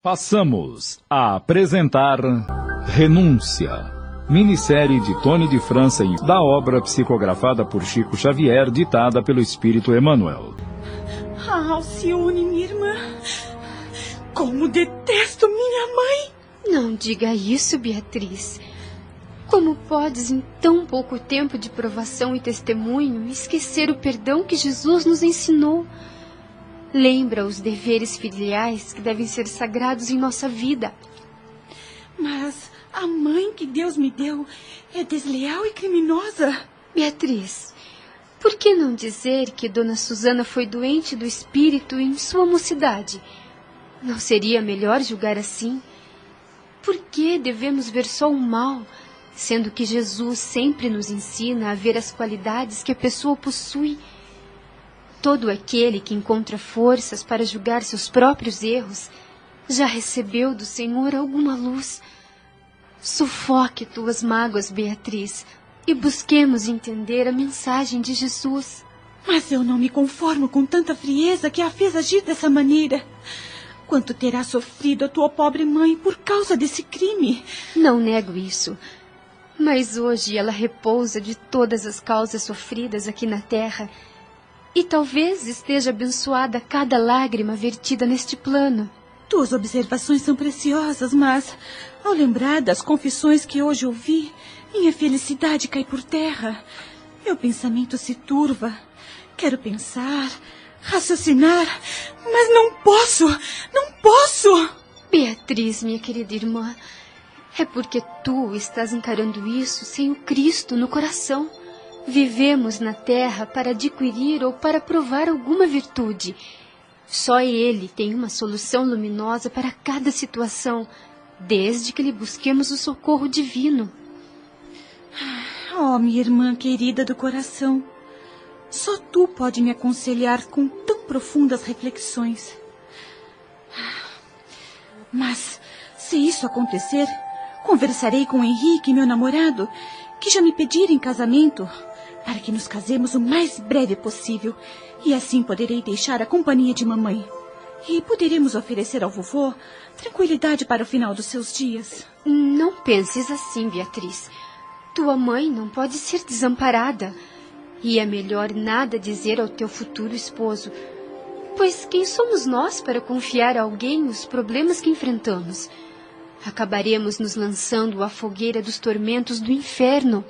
Passamos a apresentar Renúncia, minissérie de Tony de França e da obra psicografada por Chico Xavier, ditada pelo Espírito Emmanuel. Ah, Alcione, minha irmã, como detesto minha mãe! Não diga isso, Beatriz. Como podes, em tão pouco tempo de provação e testemunho, esquecer o perdão que Jesus nos ensinou? Lembra os deveres filiais que devem ser sagrados em nossa vida. Mas a mãe que Deus me deu é desleal e criminosa. Beatriz, por que não dizer que Dona Susana foi doente do espírito em sua mocidade? Não seria melhor julgar assim? Por que devemos ver só o mal, sendo que Jesus sempre nos ensina a ver as qualidades que a pessoa possui? Todo aquele que encontra forças para julgar seus próprios erros já recebeu do Senhor alguma luz. Sufoque tuas mágoas, Beatriz, e busquemos entender a mensagem de Jesus. Mas eu não me conformo com tanta frieza que a fez agir dessa maneira. Quanto terá sofrido a tua pobre mãe por causa desse crime? Não nego isso, mas hoje ela repousa de todas as causas sofridas aqui na terra. E talvez esteja abençoada cada lágrima vertida neste plano. Tuas observações são preciosas, mas, ao lembrar das confissões que hoje ouvi, minha felicidade cai por terra. Meu pensamento se turva. Quero pensar, raciocinar, mas não posso! Não posso! Beatriz, minha querida irmã, é porque tu estás encarando isso sem o Cristo no coração. Vivemos na terra para adquirir ou para provar alguma virtude. Só Ele tem uma solução luminosa para cada situação, desde que lhe busquemos o socorro divino. Oh, minha irmã querida do coração, só tu pode me aconselhar com tão profundas reflexões. Mas, se isso acontecer, conversarei com Henrique, meu namorado, que já me pediram em casamento, para que nos casemos o mais breve possível, e assim poderei deixar a companhia de mamãe. E poderemos oferecer ao vovô tranquilidade para o final dos seus dias. Não penses assim, Beatriz. Tua mãe não pode ser desamparada. E é melhor nada dizer ao teu futuro esposo, pois quem somos nós para confiar a alguém os problemas que enfrentamos? Acabaremos nos lançando à fogueira dos tormentos do inferno.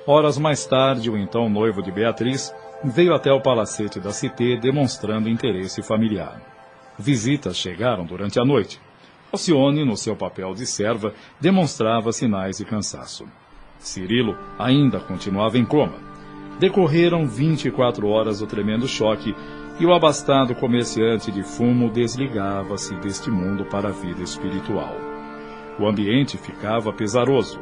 Horas mais tarde, o então noivo de Beatriz veio até o palacete da Cité demonstrando interesse familiar. Visitas chegaram durante a noite. Alcione, no seu papel de serva, demonstrava sinais de cansaço. Cirilo ainda continuava em coma. Decorreram 24 horas do tremendo choque e o abastado comerciante de fumo desligava-se deste mundo para a vida espiritual. O ambiente ficava pesaroso.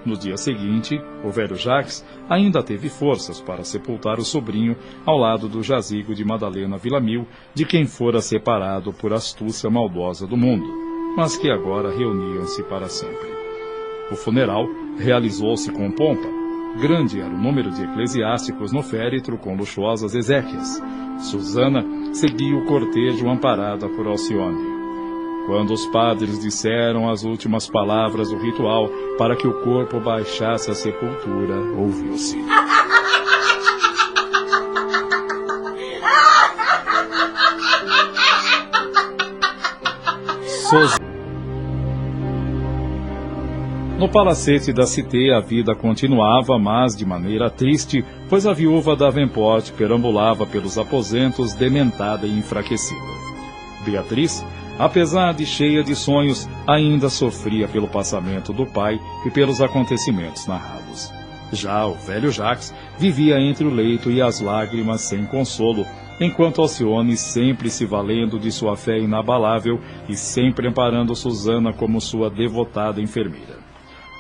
No dia seguinte, o velho Jacques ainda teve forças para sepultar o sobrinho ao lado do jazigo de Madalena Villamil, de quem fora separado por astúcia maldosa do mundo, mas que agora reuniam-se para sempre. O funeral realizou-se com pompa. Grande era o número de eclesiásticos no féretro com luxuosas exéquias. Susana seguia o cortejo amparada por Alcione. Quando os padres disseram as últimas palavras do ritual para que o corpo baixasse à sepultura, ouviu-se. No palacete da Cité a vida continuava, mas de maneira triste, pois a viúva Davenport perambulava pelos aposentos dementada e enfraquecida. Beatriz, apesar de cheia de sonhos, ainda sofria pelo passamento do pai e pelos acontecimentos narrados. Já o velho Jacques vivia entre o leito e as lágrimas sem consolo, enquanto Alcione, sempre se valendo de sua fé inabalável e sempre amparando Susana como sua devotada enfermeira.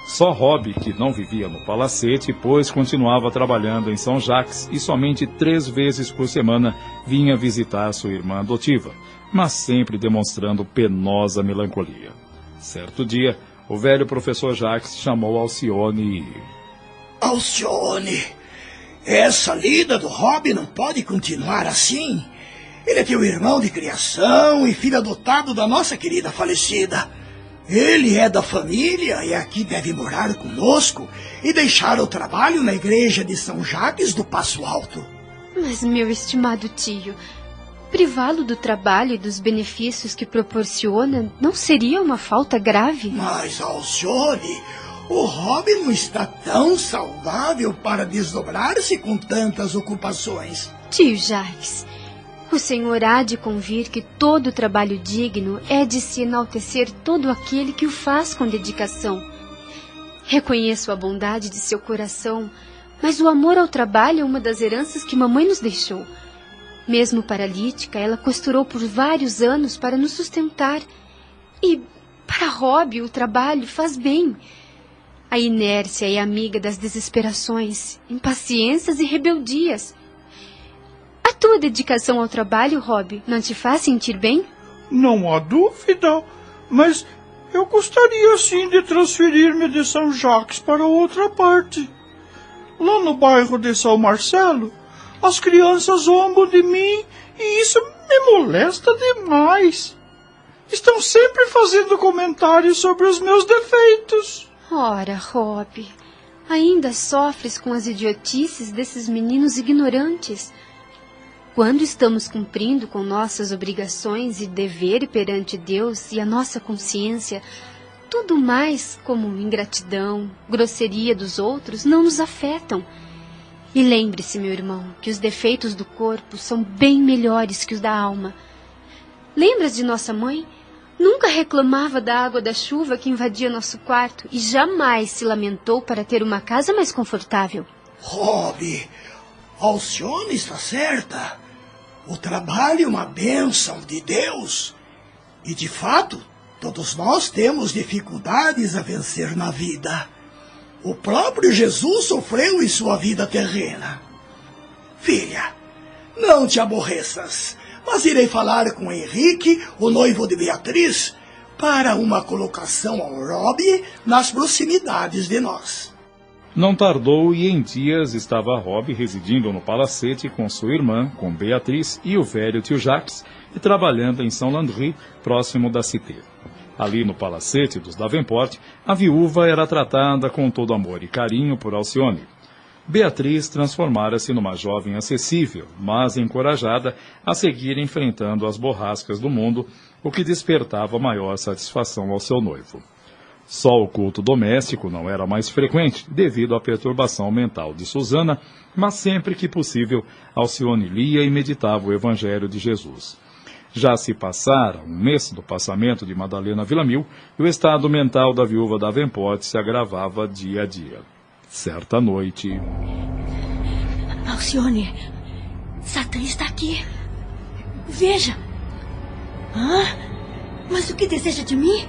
Só Rob, que não vivia no palacete, pois continuava trabalhando em São Jacques e somente 3 vezes por semana vinha visitar sua irmã adotiva, mas sempre demonstrando penosa melancolia. Certo dia, o velho professor Jacques chamou Alcione e... Alcione, essa lida do Rob não pode continuar assim. Ele é teu irmão de criação e filho adotado da nossa querida falecida. Ele é da família e aqui deve morar conosco e deixar o trabalho na igreja de São Jacques do Passo Alto. Mas, meu estimado tio, privá-lo do trabalho e dos benefícios que proporciona não seria uma falta grave? Mas, Alcione, o Rob não está tão saudável para desdobrar-se com tantas ocupações. Tio Jacques, o senhor há de convir que todo trabalho digno é de se enaltecer todo aquele que o faz com dedicação. Reconheço a bondade de seu coração, mas o amor ao trabalho é uma das heranças que mamãe nos deixou. Mesmo paralítica, ela costurou por vários anos para nos sustentar. E, para Rob, o trabalho faz bem. A inércia é amiga das desesperações, impaciências e rebeldias. A tua dedicação ao trabalho, Rob, não te faz sentir bem? Não há dúvida, mas eu gostaria sim de transferir-me de São Jacques para outra parte. Lá no bairro de São Marcelo, as crianças zombam de mim e isso me molesta demais. Estão sempre fazendo comentários sobre os meus defeitos. Ora, Rob, ainda sofres com as idiotices desses meninos ignorantes. Quando estamos cumprindo com nossas obrigações e dever perante Deus e a nossa consciência, tudo mais como ingratidão, grosseria dos outros não nos afetam. E lembre-se, meu irmão, que os defeitos do corpo são bem melhores que os da alma. Lembras de nossa mãe? Nunca reclamava da água da chuva que invadia nosso quarto e jamais se lamentou para ter uma casa mais confortável. Rob, Alcione está certa. O trabalho é uma bênção de Deus. E, de fato, todos nós temos dificuldades a vencer na vida. O próprio Jesus sofreu em sua vida terrena. Filha, não te aborreças, mas irei falar com Henrique, o noivo de Beatriz, para uma colocação ao Rob nas proximidades de nós. Não tardou e em dias estava Rob residindo no palacete com sua irmã, com Beatriz e o velho tio Jacques, e trabalhando em São Landry, próximo da Cité. Ali no palacete dos Davenport, a viúva era tratada com todo amor e carinho por Alcione. Beatriz transformara-se numa jovem acessível, mas encorajada a seguir enfrentando as borrascas do mundo, o que despertava maior satisfação ao seu noivo. Só o culto doméstico não era mais frequente, devido à perturbação mental de Susana, mas sempre que possível, Alcione lia e meditava o Evangelho de Jesus. Já se passara um mês do passamento de Madalena Villamil e o estado mental da viúva Davenport se agravava dia a dia. Certa noite... Alcione, Satã está aqui. Veja. Mas o que deseja de mim?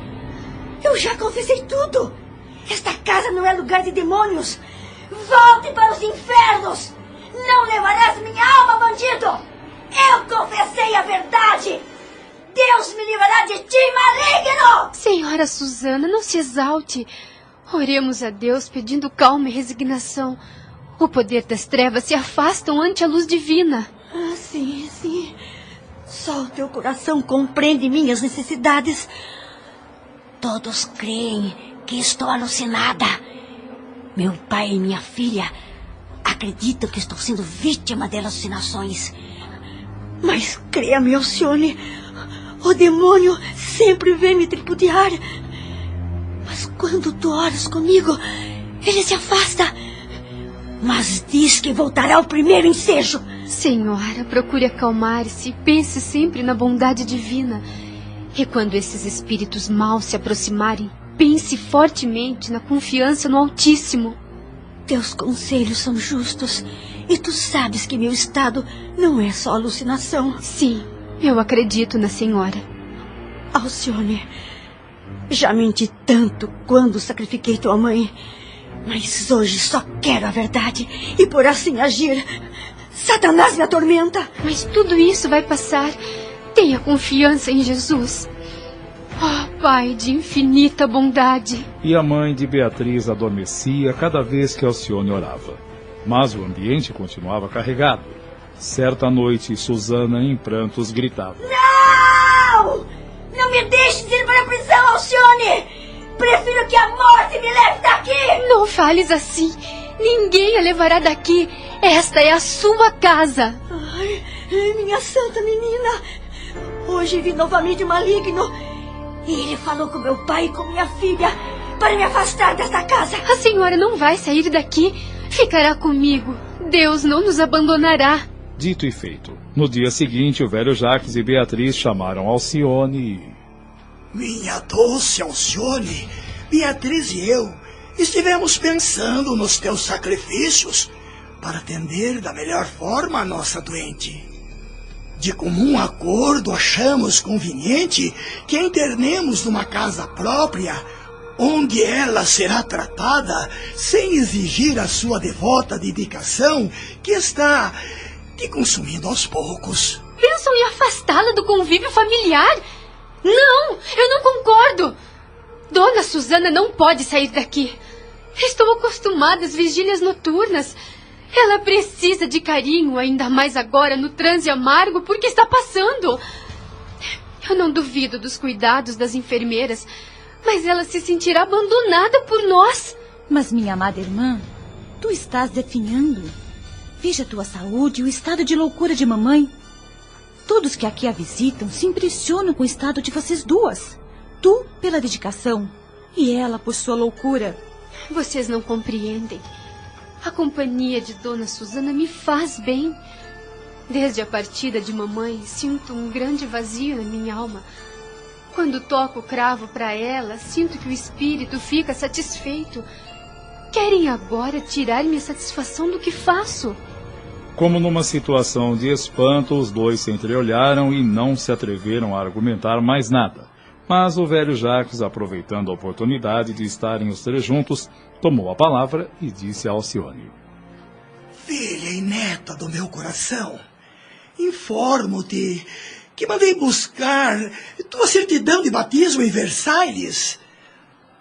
Eu já confessei tudo. Esta casa não é lugar de demônios. Volte para os infernos. Não levarás minha alma, bandido. Eu confessei a verdade. Deus me livrará de ti, maligno. Senhora Susana, não se exalte. Oremos a Deus pedindo calma e resignação. O poder das trevas se afastam ante a luz divina. Sim. Só o teu coração compreende minhas necessidades. Todos creem que estou alucinada. Meu pai e minha filha acreditam que estou sendo vítima de alucinações. Mas creia-me, Alcione, o demônio sempre vem me tripudiar. Mas quando tu oras comigo, ele se afasta. Mas diz que voltará ao primeiro ensejo. Senhora, procure acalmar-se e pense sempre na bondade divina. E quando esses espíritos maus se aproximarem, pense fortemente na confiança no Altíssimo. Teus conselhos são justos. E tu sabes que meu estado não é só alucinação. Sim, eu acredito na senhora. Alcione, já menti tanto quando sacrifiquei tua mãe. Mas hoje só quero a verdade. E por assim agir, Satanás me atormenta. Mas tudo isso vai passar. Tenha confiança em Jesus. Oh, Pai de infinita bondade. E a mãe de Beatriz adormecia cada vez que Alcione orava. Mas o ambiente continuava carregado. Certa noite, Susana, em prantos, gritava: Não! Não me deixe ir para a prisão, Alcione! Prefiro que a morte me leve daqui! Não fales assim. Ninguém a levará daqui. Esta é a sua casa. Ai, minha santa menina! Hoje vi novamente o maligno. E ele falou com meu pai e com minha filha para me afastar desta casa. A senhora não vai sair daqui. Ficará comigo. Deus não nos abandonará. Dito e feito. No dia seguinte, o velho Jacques e Beatriz chamaram Alcione e... Minha doce Alcione, Beatriz e eu estivemos pensando nos teus sacrifícios para atender da melhor forma a nossa doente. De comum acordo, achamos conveniente que a internemos numa casa própria, onde ela será tratada sem exigir a sua devota dedicação, que está te consumindo aos poucos. Pensam em afastá-la do convívio familiar? Não, eu não concordo. Dona Susana não pode sair daqui. Estou acostumada às vigílias noturnas. Ela precisa de carinho, ainda mais agora no transe amargo porque está passando. Eu não duvido dos cuidados das enfermeiras, mas ela se sentirá abandonada por nós. Mas, minha amada irmã, tu estás definhando. Veja a tua saúde e o estado de loucura de mamãe. Todos que aqui a visitam se impressionam com o estado de vocês duas. Tu pela dedicação e ela por sua loucura. Vocês não compreendem. A companhia de Dona Susana me faz bem. Desde a partida de mamãe, sinto um grande vazio na minha alma. Quando toco o cravo para ela, sinto que o espírito fica satisfeito. Querem agora tirar-me a satisfação do que faço. Como numa situação de espanto, os dois se entreolharam e não se atreveram a argumentar mais nada. Mas o velho Jacques, aproveitando a oportunidade de estarem os três juntos, tomou a palavra e disse a Alcione: Filha e neta do meu coração, informo-te que mandei buscar tua certidão de batismo em Versalhes,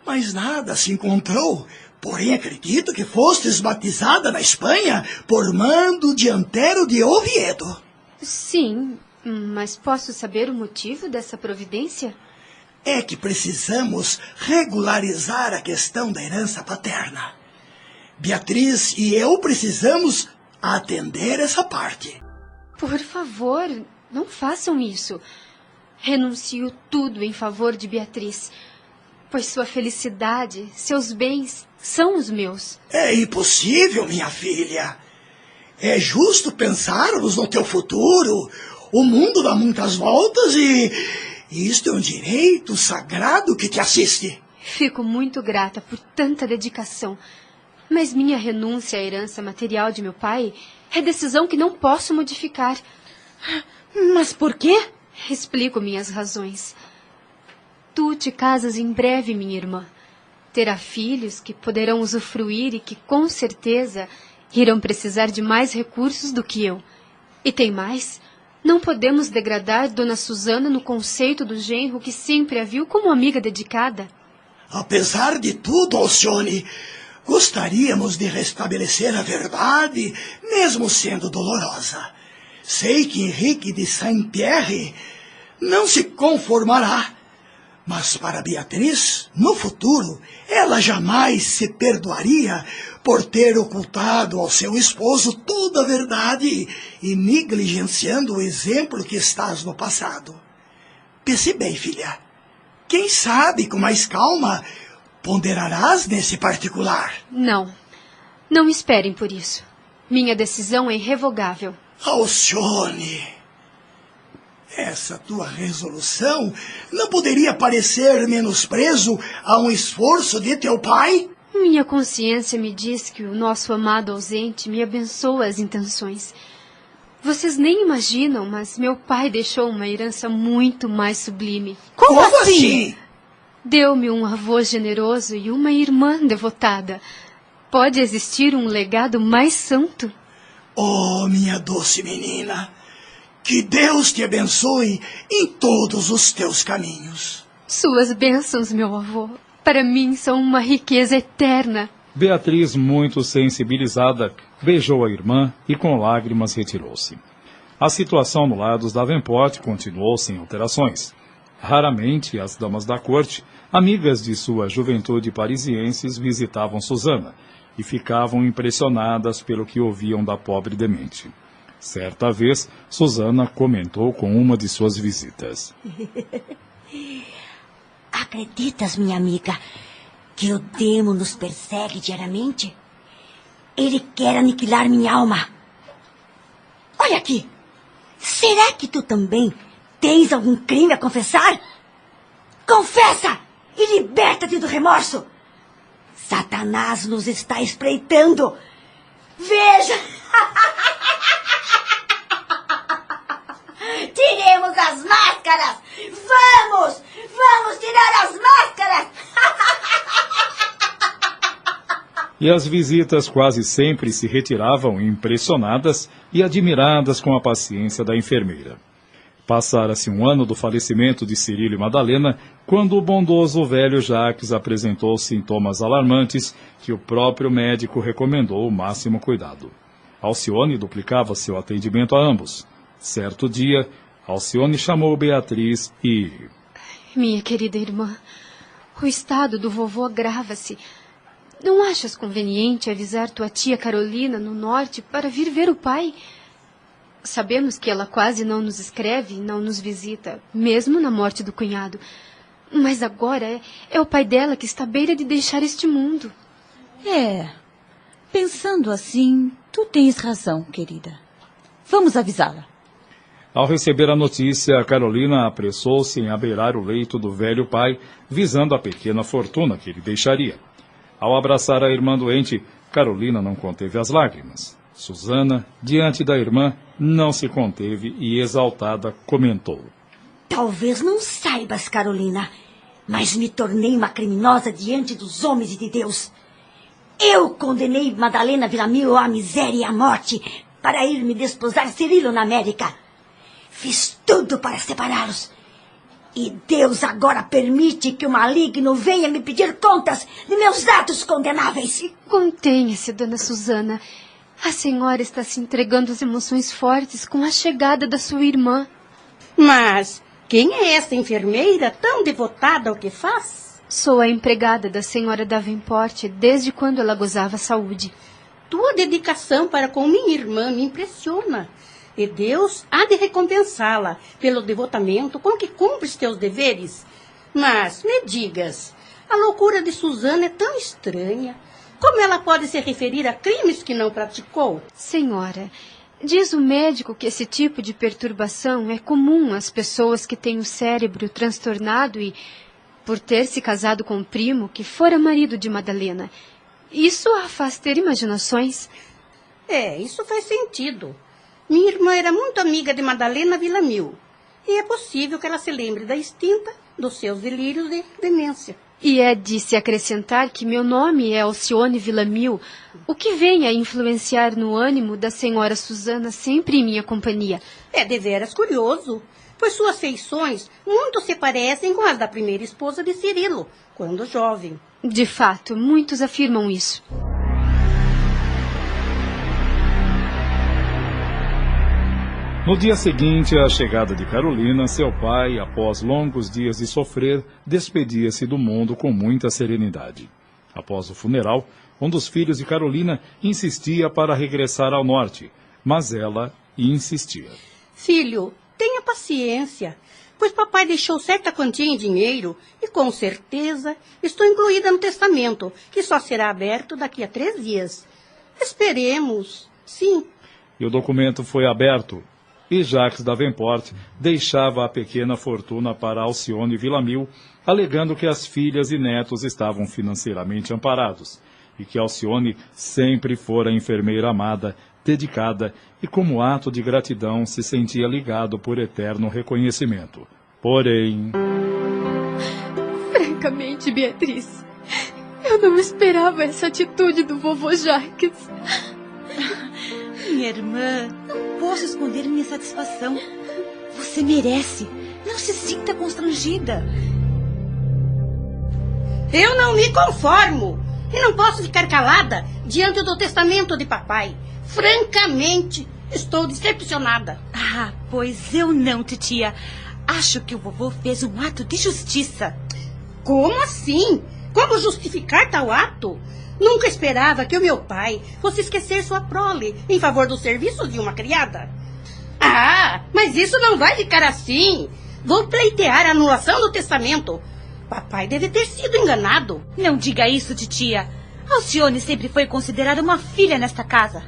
mas nada se encontrou. Porém, acredito que fostes batizada na Espanha por mando de Antero de Oviedo. Sim, mas posso saber o motivo dessa providência? É que precisamos regularizar a questão da herança paterna. Beatriz e eu precisamos atender essa parte. Por favor, não façam isso. Renuncio tudo em favor de Beatriz, pois sua felicidade, seus bens, são os meus. É impossível, minha filha. É justo pensarmos no teu futuro. O mundo dá muitas voltas e isto é um direito sagrado que te assiste. Fico muito grata por tanta dedicação, mas minha renúncia à herança material de meu pai é decisão que não posso modificar. Mas por quê? Explico minhas razões. Tu te casas em breve, minha irmã. Terá filhos que poderão usufruir e que, com certeza, irão precisar de mais recursos do que eu. E tem mais, não podemos degradar Dona Susana no conceito do genro que sempre a viu como amiga dedicada. Apesar de tudo, Alcione, gostaríamos de restabelecer a verdade, mesmo sendo dolorosa. Sei que Henrique de Saint-Pierre não se conformará. Mas para Beatriz, no futuro, ela jamais se perdoaria por ter ocultado ao seu esposo toda a verdade e negligenciando o exemplo que estás no passado. Pense bem, filha. Quem sabe, com mais calma, ponderarás nesse particular. Não, não esperem por isso. Minha decisão é irrevogável. Alcione, essa tua resolução não poderia parecer menosprezo a um esforço de teu pai? Minha consciência me diz que o nosso amado ausente me abençoa as intenções. Vocês nem imaginam, mas meu pai deixou uma herança muito mais sublime. Como assim? Deu-me um avô generoso e uma irmã devotada. Pode existir um legado mais santo? Oh, minha doce menina, que Deus te abençoe em todos os teus caminhos. Suas bênçãos, meu avô, para mim são uma riqueza eterna. Beatriz, muito sensibilizada, beijou a irmã e com lágrimas retirou-se. A situação no lar dos Davenport continuou sem alterações. Raramente as damas da corte, amigas de sua juventude parisienses, visitavam Susana e ficavam impressionadas pelo que ouviam da pobre demente. Certa vez, Susana comentou com uma de suas visitas. Acreditas, minha amiga, que o demo nos persegue diariamente? Ele quer aniquilar minha alma. Olha aqui. Será que tu também tens algum crime a confessar? Confessa e liberta-te do remorso. Satanás nos está espreitando. Veja! Tiremos as máscaras! Vamos! Vamos tirar as máscaras! E as visitas quase sempre se retiravam impressionadas e admiradas com a paciência da enfermeira. Passara-se um ano do falecimento de Cirilo e Madalena, quando o bondoso velho Jacques apresentou sintomas alarmantes que o próprio médico recomendou o máximo cuidado. Alcione duplicava seu atendimento a ambos. Certo dia, Alcione chamou Beatriz e... Minha querida irmã, o estado do vovô agrava-se. Não achas conveniente avisar tua tia Carolina no norte para vir ver o pai? Sabemos que ela quase não nos escreve e não nos visita, mesmo na morte do cunhado. Mas agora é o pai dela que está à beira de deixar este mundo. Pensando assim, tu tens razão, querida. Vamos avisá-la. Ao receber a notícia, Carolina apressou-se em abeirar o leito do velho pai, visando a pequena fortuna que ele deixaria. Ao abraçar a irmã doente, Carolina não conteve as lágrimas. Susana, diante da irmã, não se conteve e, exaltada, comentou. Talvez não saibas, Carolina, mas me tornei uma criminosa diante dos homens e de Deus. Eu condenei Madalena Villamil à miséria e à morte para ir me desposar Cirilo na América. Fiz tudo para separá-los. E Deus agora permite que o maligno venha me pedir contas de meus atos condenáveis. Contenha-se, dona Susana. A senhora está se entregando às emoções fortes com a chegada da sua irmã. Mas quem é essa enfermeira tão devotada ao que faz? Sou a empregada da senhora Davenport desde quando ela gozava saúde. Tua dedicação para com minha irmã me impressiona. E Deus há de recompensá-la pelo devotamento com que cumpres teus deveres. Mas, me digas, a loucura de Susana é tão estranha. Como ela pode se referir a crimes que não praticou? Senhora, diz o médico que esse tipo de perturbação é comum às pessoas que têm o cérebro transtornado e, por ter se casado com um primo que fora marido de Madalena, isso a faz ter imaginações. Isso faz sentido. Minha irmã era muito amiga de Madalena Villamil. E é possível que ela se lembre da extinta dos seus delírios de demência. E é de se acrescentar que meu nome é Alcione Villamil, o que vem a influenciar no ânimo da senhora Susana sempre em minha companhia. É deveras curioso, pois suas feições muito se parecem com as da primeira esposa de Cirilo, quando jovem. De fato, muitos afirmam isso. No dia seguinte à chegada de Carolina, seu pai, após longos dias de sofrer, despedia-se do mundo com muita serenidade. Após o funeral, um dos filhos de Carolina insistia para regressar ao norte, mas ela insistia. Filho, tenha paciência, pois papai deixou certa quantia em dinheiro e, com certeza, estou incluída no testamento, que só será aberto daqui a 3 dias. Esperemos, sim. E o documento foi aberto. E Jacques Davenport deixava a pequena fortuna para Alcione Villamil, alegando que as filhas e netos estavam financeiramente amparados, e que Alcione sempre fora enfermeira amada, dedicada, e como ato de gratidão se sentia ligado por eterno reconhecimento. Porém... Francamente, Beatriz, eu não esperava essa atitude do vovô Jacques. Minha irmã, não posso esconder minha satisfação. Você merece. Não se sinta constrangida. Eu não me conformo. e não posso ficar calada diante do testamento de papai. Francamente, estou decepcionada. Ah, pois eu não, titia. Acho que o vovô fez um ato de justiça. Como assim? Como justificar tal ato? Nunca esperava que o meu pai fosse esquecer sua prole em favor dos serviços de uma criada. Ah, mas isso não vai ficar assim. Vou pleitear a anulação do testamento. Papai deve ter sido enganado. Não diga isso, titia. Alcione sempre foi considerada uma filha nesta casa.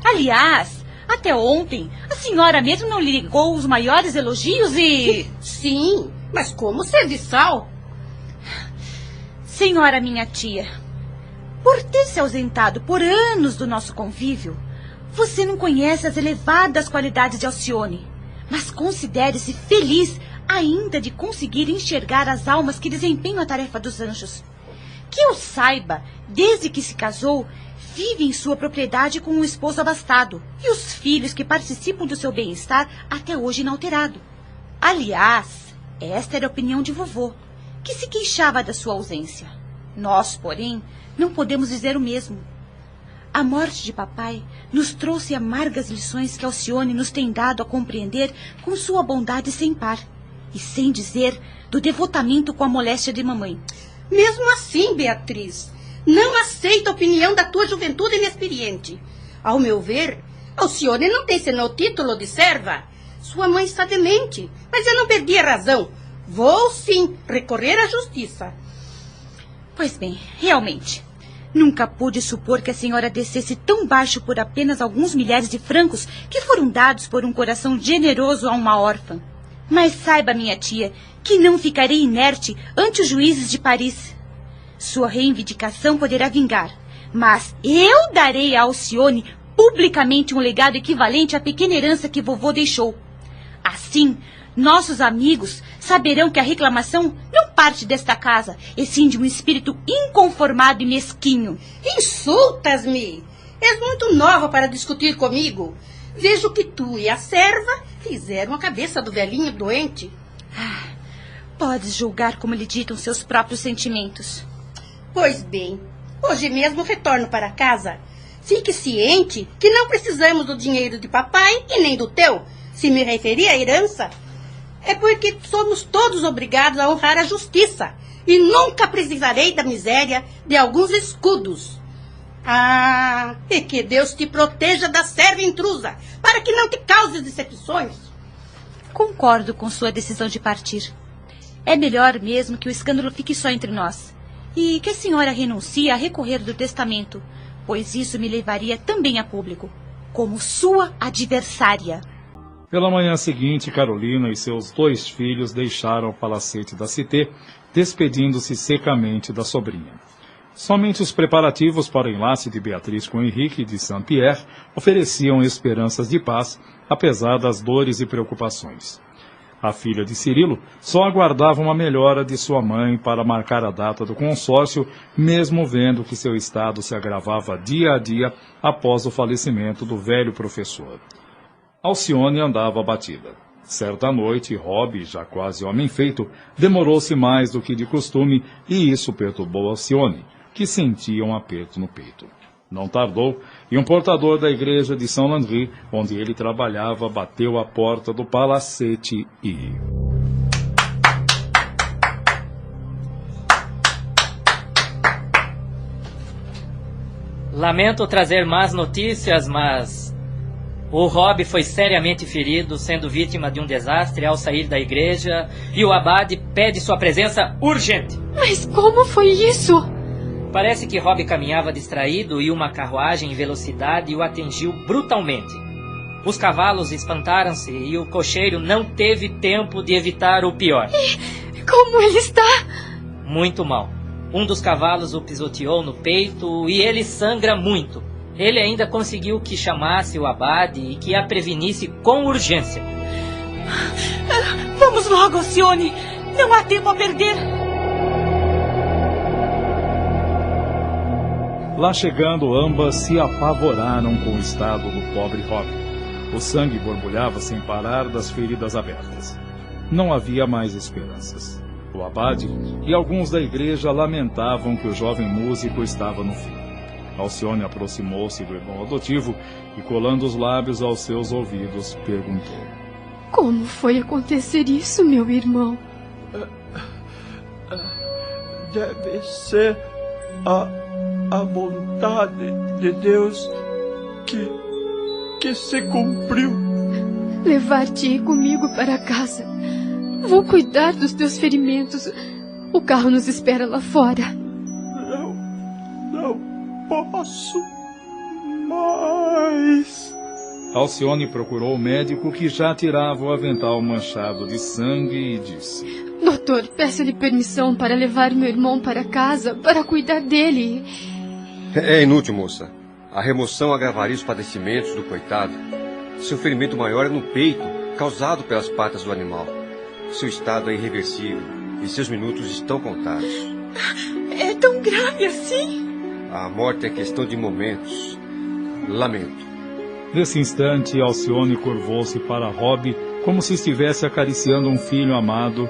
Aliás, até ontem, a senhora mesmo não lhe ligou os maiores elogios e... Sim, mas como serviçal? Senhora minha tia, por ter se ausentado por anos do nosso convívio, você não conhece as elevadas qualidades de Alcione, mas considere-se feliz ainda de conseguir enxergar as almas que desempenham a tarefa dos anjos. Que eu saiba, desde que se casou, vive em sua propriedade com um esposo abastado e os filhos que participam do seu bem-estar até hoje inalterado. Aliás, esta era a opinião de vovô, que se queixava da sua ausência. Nós, porém, não podemos dizer o mesmo. A morte de papai nos trouxe amargas lições que Alcione nos tem dado a compreender com sua bondade sem par, e sem dizer do devotamento com a moléstia de mamãe. Mesmo assim, Beatriz, não aceito a opinião da tua juventude inexperiente. Ao meu ver, Alcione não tem senão o título de serva. Sua mãe está demente, mas eu não perdi a razão. Vou, sim, recorrer à justiça. Pois bem, realmente, nunca pude supor que a senhora descesse tão baixo por apenas alguns milhares de francos que foram dados por um coração generoso a uma órfã. Mas saiba, minha tia, que não ficarei inerte ante os juízes de Paris. Sua reivindicação poderá vingar, mas eu darei a Alcione publicamente um legado equivalente à pequena herança que vovô deixou. Assim, nossos amigos saberão que a reclamação não parte desta casa, e sim de um espírito inconformado e mesquinho. Insultas-me! És muito nova para discutir comigo. Vejo que tu e a serva fizeram a cabeça do velhinho doente. Ah, podes julgar como lhe ditam seus próprios sentimentos. Pois bem, hoje mesmo retorno para casa. Fique ciente que não precisamos do dinheiro de papai e nem do teu. Se me referir à herança, é porque somos todos obrigados a honrar a justiça. E nunca precisarei da miséria de alguns escudos. Ah, e que Deus te proteja da serva intrusa, para que não te cause decepções. Concordo com sua decisão de partir. É melhor mesmo que o escândalo fique só entre nós, e que a senhora renuncie a recorrer do testamento, pois isso me levaria também a público, como sua adversária. Pela manhã seguinte, Carolina e seus 2 filhos deixaram o palacete da Cité, despedindo-se secamente da sobrinha. Somente os preparativos para o enlace de Beatriz com Henrique de Saint-Pierre ofereciam esperanças de paz, apesar das dores e preocupações. A filha de Cirilo só aguardava uma melhora de sua mãe para marcar a data do consórcio, mesmo vendo que seu estado se agravava dia a dia após o falecimento do velho professor. Alcione andava abatida. Certa noite, Rob, já quase homem feito, demorou-se mais do que de costume e isso perturbou Alcione, que sentia um aperto no peito. Não tardou, e um portador da igreja de Saint-Landry, onde ele trabalhava, bateu à porta do palacete e... Lamento trazer más notícias, mas... o Rob foi seriamente ferido, sendo vítima de um desastre ao sair da igreja, e o abade pede sua presença urgente. Mas como foi isso? Parece que Rob caminhava distraído e uma carruagem em velocidade o atingiu brutalmente. Os cavalos espantaram-se e o cocheiro não teve tempo de evitar o pior. E como ele está? Muito mal. Um dos cavalos o pisoteou no peito e ele sangra muito. Ele ainda conseguiu que chamasse o abade e que a prevenisse com urgência. Vamos logo, Alcione! Não há tempo a perder! Lá chegando, ambas se apavoraram com o estado do pobre Rob. O sangue borbulhava sem parar das feridas abertas. Não havia mais esperanças. O abade e alguns da igreja lamentavam que o jovem músico estava no fim. Alcione aproximou-se do irmão adotivo e, colando os lábios aos seus ouvidos, perguntou: Como foi acontecer isso, meu irmão? Deve ser a vontade de Deus que se cumpriu. Levar-te comigo para casa. Vou cuidar dos teus ferimentos. O carro nos espera lá fora. Não posso mais. Alcione procurou o médico, que já tirava o avental manchado de sangue, e disse: Doutor, peço-lhe permissão para levar meu irmão para casa, para cuidar dele. É inútil, moça. A remoção agravaria os padecimentos do coitado. Seu ferimento maior é no peito, causado pelas patas do animal. Seu estado é irreversível e seus minutos estão contados. É tão grave assim? A morte é questão de momentos. Lamento. Nesse instante, Alcione curvou-se para Rob como se estivesse acariciando um filho amado,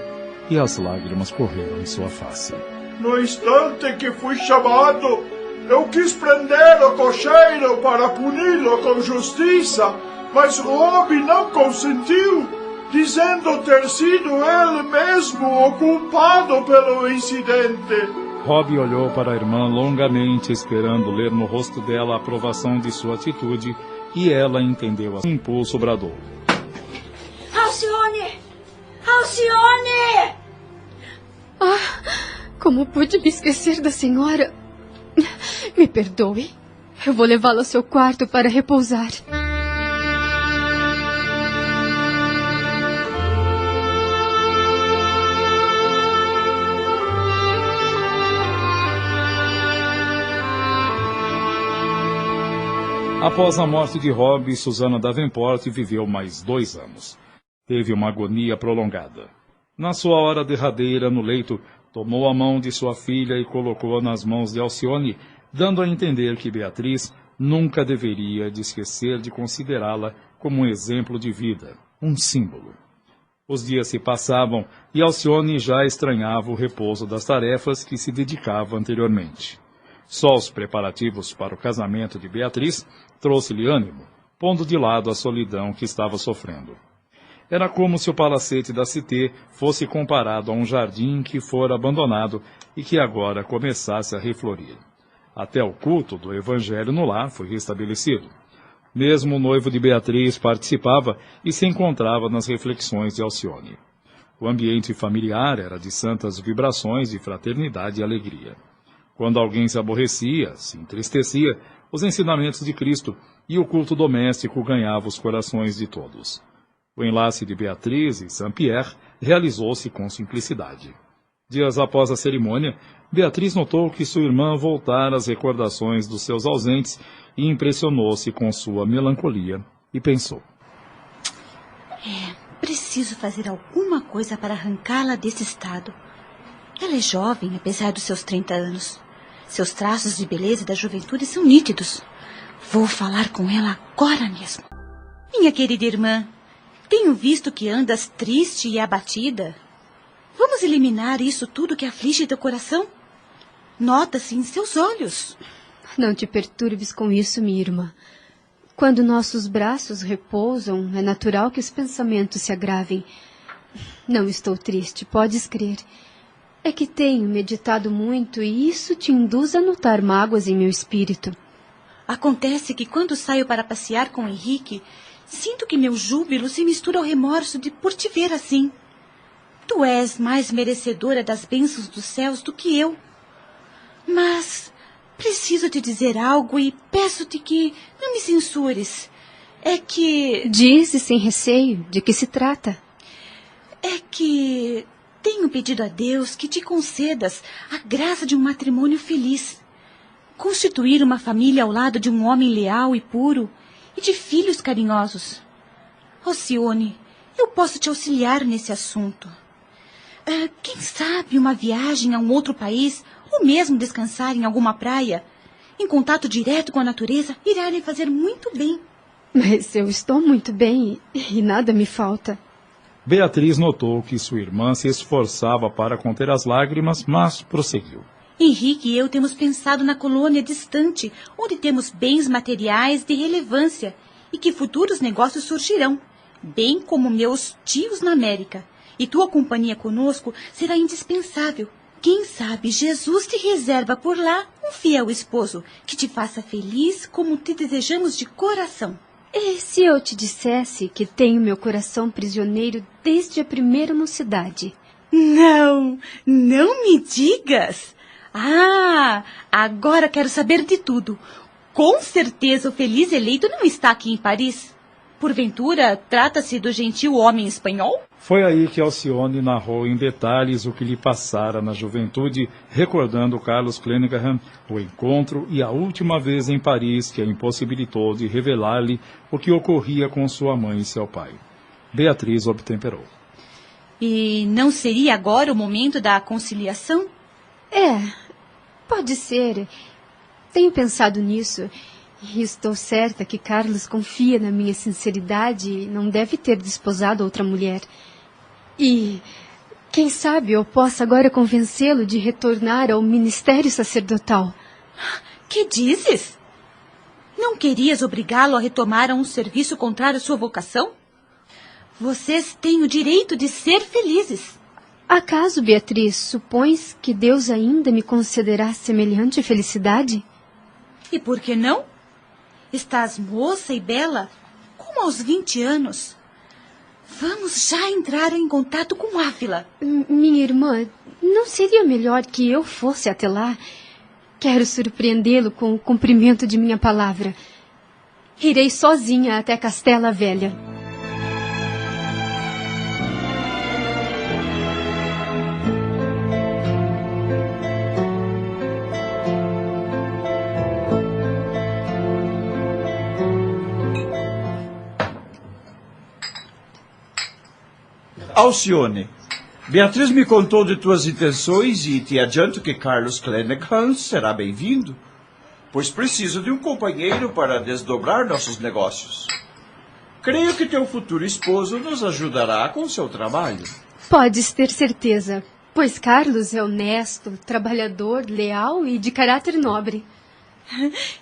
e as lágrimas correram em sua face. No instante que fui chamado, eu quis prender o cocheiro para puni-lo com justiça, mas Rob não consentiu, dizendo ter sido ele mesmo o culpado pelo incidente. Rob olhou para a irmã longamente, esperando ler no rosto dela a aprovação de sua atitude, e ela entendeu um impulso bradou: Alcione! Alcione! Como pude me esquecer da senhora? Me perdoe. Eu vou levá-la ao seu quarto para repousar. Após a morte de Rob, Susana Davenport viveu mais 2 anos. Teve uma agonia prolongada. Na sua hora derradeira, no leito, tomou a mão de sua filha e colocou-a nas mãos de Alcione, dando a entender que Beatriz nunca deveria de esquecer de considerá-la como um exemplo de vida, um símbolo. Os dias se passavam e Alcione já estranhava o repouso das tarefas que se dedicava anteriormente. Só os preparativos para o casamento de Beatriz trouxe-lhe ânimo, pondo de lado a solidão que estava sofrendo. Era como se o palacete da Cité fosse comparado a um jardim que fora abandonado e que agora começasse a reflorir. Até o culto do evangelho no lar foi restabelecido. Mesmo o noivo de Beatriz participava e se encontrava nas reflexões de Alcione. O ambiente familiar era de santas vibrações de fraternidade e alegria. Quando alguém se aborrecia, se entristecia, os ensinamentos de Cristo e o culto doméstico ganhavam os corações de todos. O enlace de Beatriz e Saint-Pierre realizou-se com simplicidade. Dias após a cerimônia, Beatriz notou que sua irmã voltara às recordações dos seus ausentes e impressionou-se com sua melancolia e pensou: Preciso fazer alguma coisa para arrancá-la desse estado. Ela é jovem, apesar dos seus 30 anos. Seus traços de beleza da juventude são nítidos. Vou falar com ela agora mesmo. Minha querida irmã, tenho visto que andas triste e abatida. Vamos eliminar isso tudo que aflige teu coração? Nota-se em seus olhos. Não te perturbes com isso, minha irmã. Quando nossos braços repousam, é natural que os pensamentos se agravem. Não estou triste, podes crer. É que tenho meditado muito e isso te induz a notar mágoas em meu espírito. Acontece que quando saio para passear com Henrique, sinto que meu júbilo se mistura ao remorso de por te ver assim. Tu és mais merecedora das bênçãos dos céus do que eu. Mas preciso te dizer algo e peço-te que não me censures. É que... Dize sem receio, de que se trata? É que... tenho pedido a Deus que te concedas a graça de um matrimônio feliz. Constituir uma família ao lado de um homem leal e puro e de filhos carinhosos. Alcione, eu posso te auxiliar nesse assunto. Quem sabe uma viagem a um outro país ou mesmo descansar em alguma praia, em contato direto com a natureza, irá lhe fazer muito bem. Mas eu estou muito bem e nada me falta. Beatriz notou que sua irmã se esforçava para conter as lágrimas, mas prosseguiu. Henrique e eu temos pensado na colônia distante, onde temos bens materiais de relevância e que futuros negócios surgirão, bem como meus tios na América. E tua companhia conosco será indispensável. Quem sabe Jesus te reserva por lá um fiel esposo que te faça feliz como te desejamos de coração. E se eu te dissesse que tenho meu coração prisioneiro desde a primeira mocidade? Não me digas! Ah, agora quero saber de tudo. Com certeza o feliz eleito não está aqui em Paris. Porventura, trata-se do gentil homem espanhol? Foi aí que Alcione narrou em detalhes o que lhe passara na juventude, recordando Carlos Clenaghan, o encontro e a última vez em Paris que a impossibilitou de revelar-lhe o que ocorria com sua mãe e seu pai. Beatriz obtemperou. E não seria agora o momento da conciliação? Pode ser. Tenho pensado nisso. E estou certa que Carlos confia na minha sinceridade e não deve ter desposado outra mulher. E, quem sabe, eu possa agora convencê-lo de retornar ao ministério sacerdotal. Que dizes? Não querias obrigá-lo a retomar um serviço contrário à sua vocação? Vocês têm o direito de ser felizes. Acaso, Beatriz, supões que Deus ainda me concederá semelhante felicidade? E por que não? Estás moça e bela, como aos 20 anos. Vamos já entrar em contato com Ávila. Minha irmã, não seria melhor que eu fosse até lá? Quero surpreendê-lo com o cumprimento de minha palavra. Irei sozinha até Castela Velha. Alcione, Beatriz me contou de tuas intenções e te adianto que Carlos Clenaghan será bem-vindo, pois preciso de um companheiro para desdobrar nossos negócios. Creio que teu futuro esposo nos ajudará com seu trabalho. Podes ter certeza, pois Carlos é honesto, trabalhador, leal e de caráter nobre.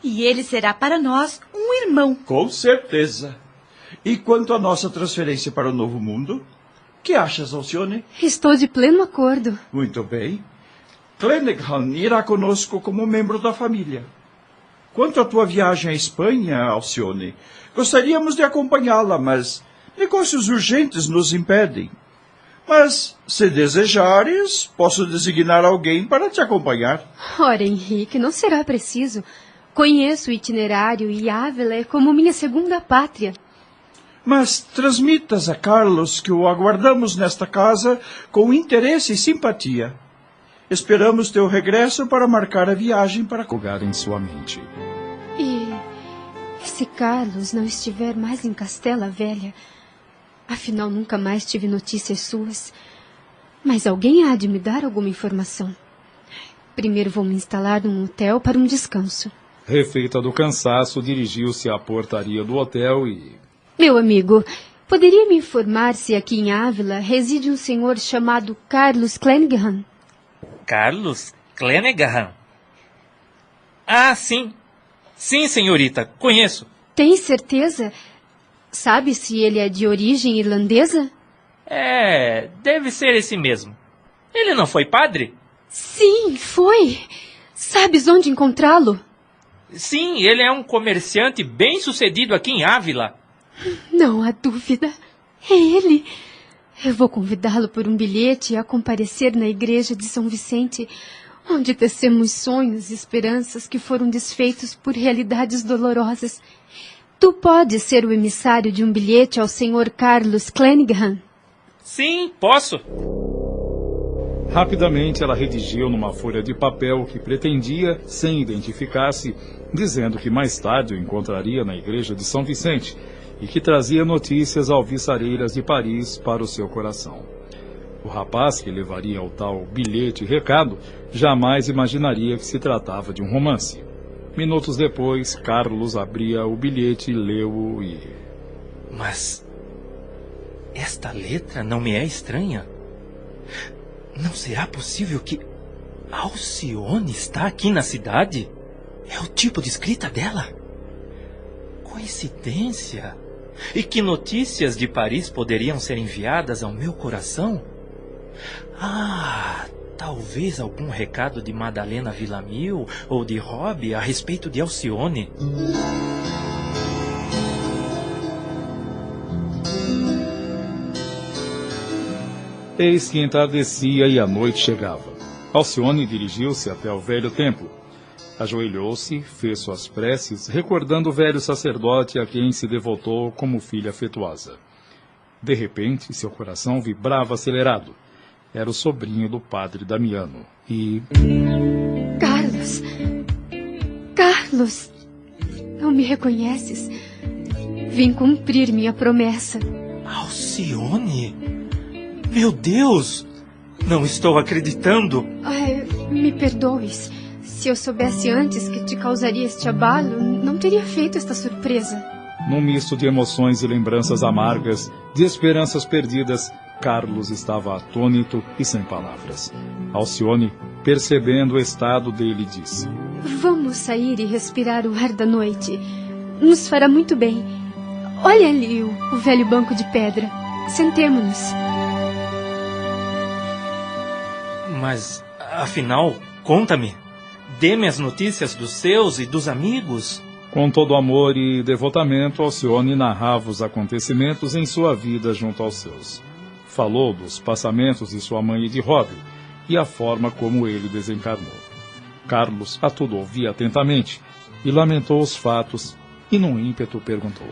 E ele será para nós um irmão. Com certeza. E quanto à nossa transferência para o Novo Mundo? Que achas, Alcione? Estou de pleno acordo. Muito bem. Clenaghan irá conosco como membro da família. Quanto à tua viagem à Espanha, Alcione, gostaríamos de acompanhá-la, mas negócios urgentes nos impedem. Mas, se desejares, posso designar alguém para te acompanhar. Ora, Henrique, não será preciso. Conheço o itinerário e Ávila é como minha segunda pátria. Mas transmitas a Carlos que o aguardamos nesta casa com interesse e simpatia. Esperamos teu regresso para marcar a viagem para lugar em sua mente. E se Carlos não estiver mais em Castela Velha? Afinal, nunca mais tive notícias suas. Mas alguém há de me dar alguma informação. Primeiro vou me instalar num hotel para um descanso. Refeita do cansaço, dirigiu-se à portaria do hotel e... Meu amigo, poderia me informar se aqui em Ávila reside um senhor chamado Carlos Clenaghan? Carlos Clenaghan? Ah, sim. Sim, senhorita, conheço. Tem certeza? Sabe se ele é de origem irlandesa? Deve ser esse mesmo. Ele não foi padre? Sim, foi. Sabes onde encontrá-lo? Sim, ele é um comerciante bem-sucedido aqui em Ávila. Não há dúvida. É ele. Eu vou convidá-lo por um bilhete a comparecer na igreja de São Vicente, onde tecemos sonhos e esperanças que foram desfeitos por realidades dolorosas. Tu podes ser o emissário de um bilhete ao senhor Carlos Clenaghan? Sim, posso. Rapidamente ela redigiu numa folha de papel que pretendia, sem identificar-se, dizendo que mais tarde o encontraria na igreja de São Vicente, e que trazia notícias alvissareiras de Paris para o seu coração. O rapaz que levaria o tal bilhete e recado jamais imaginaria que se tratava de um romance. Minutos depois, Carlos abria o bilhete, leu-o e... esta letra não me é estranha. Não será possível que Alcione está aqui na cidade? É o tipo de escrita dela. Coincidência? E que notícias de Paris poderiam ser enviadas ao meu coração? Talvez algum recado de Madalena Villamil ou de Rob a respeito de Alcione. Eis que entardecia e a noite chegava. Alcione dirigiu-se até ao velho templo. Ajoelhou-se, fez suas preces, recordando o velho sacerdote a quem se devotou como filha afetuosa. De repente, seu coração vibrava acelerado. Era o sobrinho do padre Damiano. E... Carlos, não me reconheces? Vim cumprir minha promessa. Alcione? Meu Deus! Não estou acreditando. Me perdoes. Se eu soubesse antes que te causaria este abalo, não teria feito esta surpresa. Num misto de emoções e lembranças amargas, de esperanças perdidas, Carlos estava atônito e sem palavras. Alcione, percebendo o estado dele, disse: Vamos sair e respirar o ar da noite. Nos fará muito bem. Olha ali o velho banco de pedra. Sentemo-nos. Mas, afinal, conta-me. Dê-me as notícias dos seus e dos amigos. Com todo amor e devotamento, Alcione narrava os acontecimentos em sua vida junto aos seus. Falou dos passamentos de sua mãe e de Rob, e a forma como ele desencarnou. Carlos a tudo ouvia atentamente, e lamentou os fatos, e num ímpeto perguntou: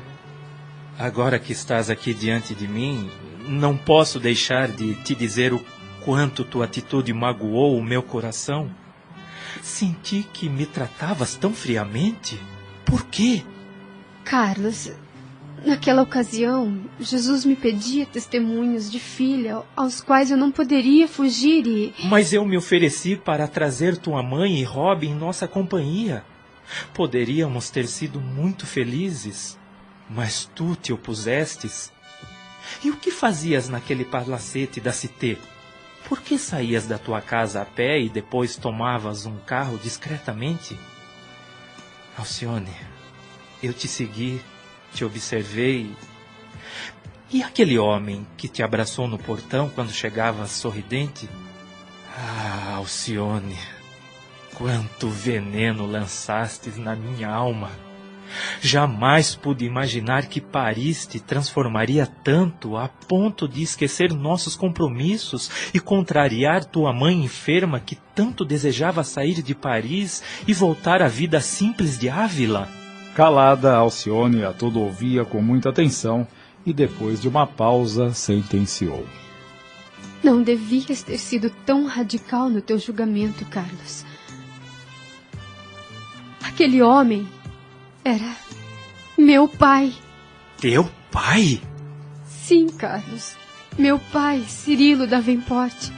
Agora que estás aqui diante de mim, não posso deixar de te dizer o quanto tua atitude magoou o meu coração. Senti que me tratavas tão friamente. Por quê? Carlos, naquela ocasião, Jesus me pedia testemunhos de filha aos quais eu não poderia fugir e... Mas eu me ofereci para trazer tua mãe e Rob em nossa companhia. Poderíamos ter sido muito felizes, mas tu te opusestes. E o que fazias naquele palacete da Cité? Por que saías da tua casa a pé e depois tomavas um carro discretamente? Alcione, eu te segui, te observei. E aquele homem que te abraçou no portão quando chegavas sorridente? Alcione, quanto veneno lançastes na minha alma. Jamais pude imaginar que Paris te transformaria tanto a ponto de esquecer nossos compromissos e contrariar tua mãe enferma que tanto desejava sair de Paris e voltar à vida simples de Ávila. Calada, Alcione a tudo ouvia com muita atenção e depois de uma pausa sentenciou: Não devias ter sido tão radical no teu julgamento, Carlos. Aquele homem era meu pai. Teu pai? Sim, Carlos. Meu pai, Cirilo Davenport.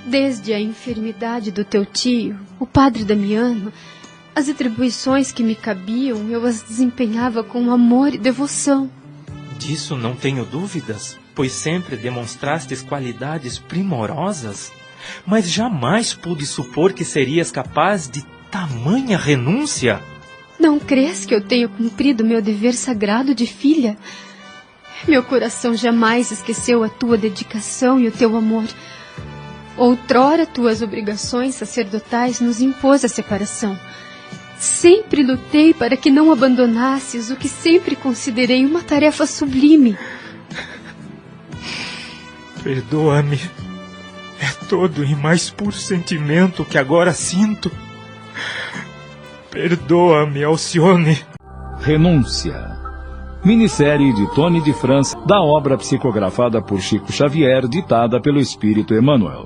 Desde a enfermidade do teu tio, o padre Damiano, as atribuições que me cabiam, eu as desempenhava com amor e devoção. Disso não tenho dúvidas, pois sempre demonstrastes qualidades primorosas. Mas jamais pude supor que serias capaz de tamanha renúncia. Não crês que eu tenho cumprido meu dever sagrado de filha? Meu coração jamais esqueceu a tua dedicação e o teu amor. Outrora, tuas obrigações sacerdotais nos impôs a separação. Sempre lutei para que não abandonasses o que sempre considerei uma tarefa sublime. Perdoa-me. É todo e mais puro sentimento que agora sinto. Perdoa-me, Alcione. Renúncia. Minissérie de Tony de França, da obra psicografada por Chico Xavier, ditada pelo Espírito Emmanuel.